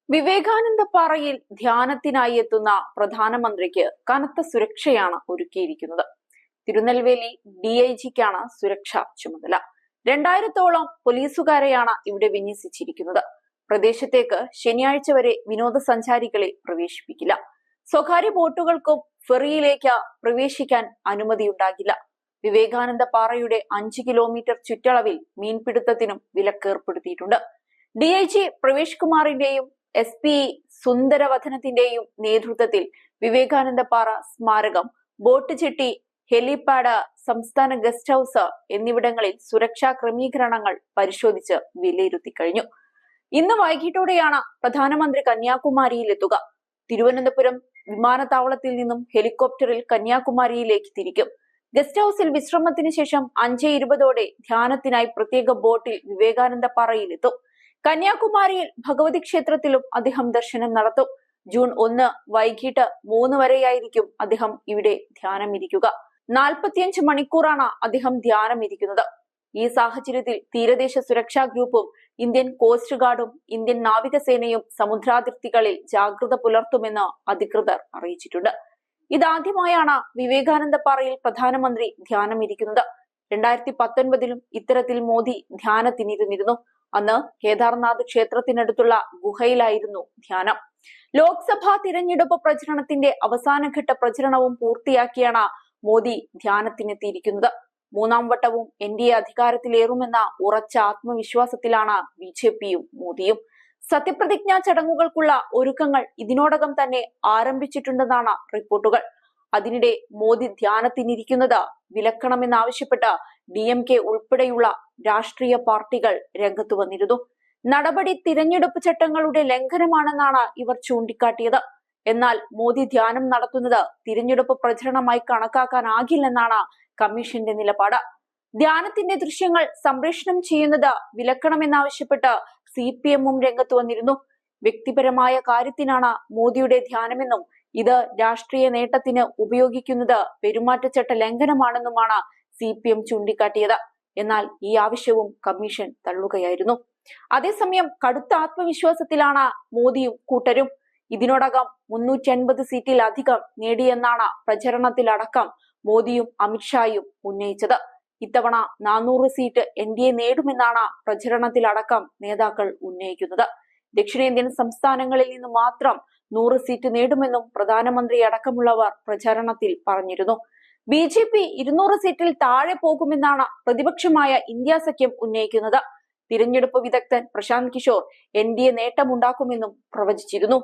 വിവേകാനന്ദ പാറയിൽ ധ്യാനത്തിനായി എത്തുന്ന പ്രധാനമന്ത്രിക്ക് കനത്ത സുരക്ഷയാണ് ഒരുക്കിയിരിക്കുന്നത്. തിരുനെൽവേലി DIGക്കാണ് സുരക്ഷാ ചുമതല. 2000-ഓളം പോലീസുകാരെയാണ് ഇവിടെ വിന്യസിച്ചിരിക്കുന്നത്. പ്രദേശത്തേക്ക് ശനിയാഴ്ച വരെ വിനോദസഞ്ചാരികളെ പ്രവേശിപ്പിക്കില്ല. സ്വകാര്യ ബോട്ടുകൾക്കും ഫെറിയിലേക്ക് പ്രവേശിക്കാൻ അനുമതിയുണ്ടാകില്ല. വിവേകാനന്ദ പാറയുടെ 5 കിലോമീറ്റർ ചുറ്റളവിൽ മീൻപിടുത്തത്തിനും വിലക്കേർപ്പെടുത്തിയിട്ടുണ്ട്. DIG പ്രവേശ് കുമാറിന്റെയും SP സുന്ദരവദനത്തിന്റെയും നേതൃത്വത്തിൽ വിവേകാനന്ദ പാറ സ്മാരകം, ബോട്ട് ജെട്ടി, ഹെലിപാഡ്, സംസ്ഥാന ഗസ്റ്റ് ഹൌസ് എന്നിവിടങ്ങളിൽ സുരക്ഷാ ക്രമീകരണങ്ങൾ പരിശോധിച്ച് വിലയിരുത്തി കഴിഞ്ഞു. ഇന്ന് വൈകിട്ടോടെയാണ് പ്രധാനമന്ത്രി കന്യാകുമാരിയിൽ എത്തുക. തിരുവനന്തപുരം വിമാനത്താവളത്തിൽ നിന്നും ഹെലികോപ്റ്ററിൽ കന്യാകുമാരിയിലേക്ക് തിരിക്കും. ഗസ്റ്റ് ഹൌസിൽ വിശ്രമത്തിന് ശേഷം 5:20 ധ്യാനത്തിനായി പ്രത്യേക ബോട്ടിൽ വിവേകാനന്ദ പാറയിൽ എത്തും. കന്യാകുമാരിയിൽ ഭഗവതി ക്ഷേത്രത്തിലും അദ്ദേഹം ദർശനം നടത്തും. ജൂൺ 1 വൈകിട്ട് 3 വരെയായിരിക്കും അദ്ദേഹം ഇവിടെ ധ്യാനമിരിക്കുക. 45 മണിക്കൂറാണ് അദ്ദേഹം ധ്യാനമിരിക്കുന്നത്. ഈ സാഹചര്യത്തിൽ തീരദേശ സുരക്ഷാ ഗ്രൂപ്പും ഇന്ത്യൻ കോസ്റ്റ് ഗാർഡും ഇന്ത്യൻ നാവികസേനയും സമുദ്രാതിർത്തികളിൽ ജാഗ്രത പുലർത്തുമെന്ന് അധികൃതർ അറിയിച്ചിട്ടുണ്ട്. ഇതാദ്യമായാണ് വിവേകാനന്ദ പാറയിൽ പ്രധാനമന്ത്രി ധ്യാനമിരിക്കുന്നത്. 2019-ലും ഇത്തരത്തിൽ മോദി ധ്യാനത്തിനിരുന്നിരുന്നു. അന്ന് കേദാർനാഥ് ക്ഷേത്രത്തിനടുത്തുള്ള ഗുഹയിലായിരുന്നു ധ്യാനം. ലോക്സഭാ തിരഞ്ഞെടുപ്പ് പ്രചരണത്തിന്റെ അവസാനഘട്ട പ്രചരണവും പൂർത്തിയാക്കിയാണ് മോദി ധ്യാനത്തിനെത്തിയിരിക്കുന്നത്. 3ാം വട്ടവും NDA അധികാരത്തിലേറുമെന്ന ഉറച്ച ആത്മവിശ്വാസത്തിലാണ് BJPയും മോദിയും. സത്യപ്രതിജ്ഞാ ചടങ്ങുകൾക്കുള്ള ഒരുക്കങ്ങൾ ഇതിനോടകം തന്നെ ആരംഭിച്ചിട്ടുണ്ടെന്നാണ് റിപ്പോർട്ടുകൾ. അതിനിടെ മോദി ധ്യാനത്തിനിരിക്കുന്നത് വിലക്കണമെന്നാവശ്യപ്പെട്ട് DMK ഉൾപ്പെടെയുള്ള രാഷ്ട്രീയ പാർട്ടികൾ രംഗത്തു വന്നിരുന്നു. നടപടി തിരഞ്ഞെടുപ്പ് ചട്ടങ്ങളുടെ ലംഘനമാണെന്നാണ് ഇവർ ചൂണ്ടിക്കാട്ടിയത്. എന്നാൽ മോദി ധ്യാനം നടത്തുന്നത് തിരഞ്ഞെടുപ്പ് പ്രചരണമായി കണക്കാക്കാനാകില്ലെന്നാണ് കമ്മീഷന്റെ നിലപാട്. ധ്യാനത്തിന്റെ ദൃശ്യങ്ങൾ സംപ്രേഷണം ചെയ്യുന്നത് വിലക്കണമെന്നാവശ്യപ്പെട്ട് CPM-ഉം രംഗത്തു വന്നിരുന്നു. വ്യക്തിപരമായ കാര്യത്തിനാണ് മോദിയുടെ ധ്യാനമെന്നും ഇത് രാഷ്ട്രീയ നേട്ടത്തിന് ഉപയോഗിക്കുന്നത് പെരുമാറ്റച്ചട്ട ലംഘനമാണെന്നുമാണ് CPM ചൂണ്ടിക്കാട്ടിയത്. എന്നാൽ ഈ ആവശ്യവും കമ്മീഷൻ തള്ളുകയായിരുന്നു. അതേസമയം കടുത്ത ആത്മവിശ്വാസത്തിലാണ് മോദിയും കൂട്ടരും. ഇതിനോടകം 350 സീറ്റിലധികം നേടിയെന്നാണ് പ്രചരണത്തിലടക്കം മോദിയും അമിത്ഷായും ഉന്നയിച്ചത്. ഇത്തവണ 400 സീറ്റ് NDA നേടുമെന്നാണ് പ്രചരണത്തിലടക്കം നേതാക്കൾ ഉന്നയിക്കുന്നത്. ദക്ഷിണേന്ത്യൻ സംസ്ഥാനങ്ങളിൽ നിന്ന് മാത്രം 100 സീറ്റ് നേടുമെന്നും പ്രധാനമന്ത്രി അടക്കമുള്ളവർ പ്രചാരണത്തിൽ പറഞ്ഞിരുന്നു. BJP 200 സീറ്റിൽ താഴെ പോകുമെന്നാണ് പ്രതിപക്ഷമായ ഇന്ത്യ സഖ്യം ഉന്നയിക്കുന്നത്. തിരഞ്ഞെടുപ്പ് വിദഗ്ധൻ പ്രശാന്ത് കിഷോർ NDA നേട്ടമുണ്ടാക്കുമെന്നും പ്രവചിച്ചിരുന്നു.